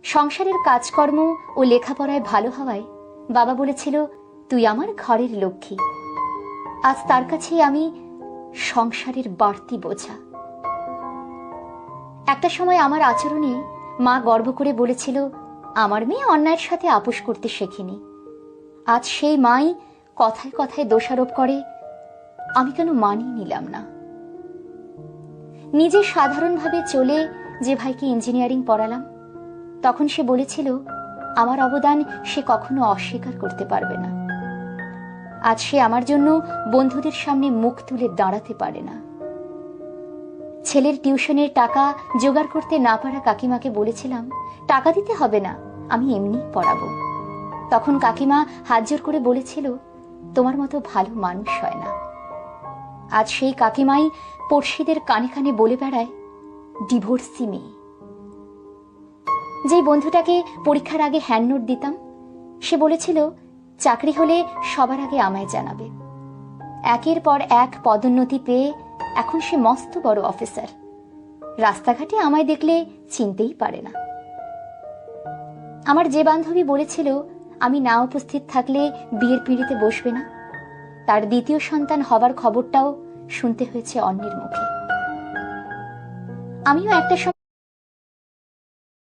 সংসারের কাজকর্ম ও লেখাপড়ায় ভালো হওয়ায় বাবা বলেছিল, তুই আমার ঘরের লক্ষ্মী। আজ তার কাছে আমি সংসারের বাড়তি বোঝা। একটা সময় আমার আচরণে মা গর্ব করে বলেছিল, আমার মেয়ে অন্যায়ের সাথে আপোষ করতে শেখেনি। আজ সেই মাই কথায় কথায় দোষারোপ করে, আমি কেন মানিয়ে নিলাম না। নিজে সাধারণভাবে চলে যে ভাইকে ইঞ্জিনিয়ারিং পড়ালাম, তখন সে বলেছিল, আমার অবদান সে কখনো অস্বীকার করতে পারবে না। আজ সে আমার জন্য বন্ধুদের সামনে মুখ তুলে দাঁড়াতে পারে না। ছেলের টিউশনের টাকা জোগাড় করতে না পারা কাকিমাকে বলেছিলাম, টাকা দিতে হবে না, আমি এমনি পড়াবো। তখন কাকিমা হাত জোর করে বলেছিল, তোমার মতো ভালো মানুষ হয় না। আজ সেই কাকিমাই পড়শিদের কানে কানে বলে বেড়ায়, ডিভোর্সি মেয়ে। যেই বন্ধুটাকে পরীক্ষার আগে হ্যান্ডনোট দিতাম, সে বলেছিল, চাকরি হলে সবার আগে আমায় জানাবে। একের পর এক পদোন্নতি পেয়ে এখন সে মস্ত বড় অফিসার। রাস্তাঘাটে আমায় দেখলে চিনতেই পারে না। আমার যে বান্ধবী বলেছিল, আমি না উপস্থিত থাকলে বিয়ের পিঁড়িতে বসবে না, তার দ্বিতীয় সন্তান হবার খবরটাও শুনতে হয়েছে অন্যের মুখে। আমিও একটা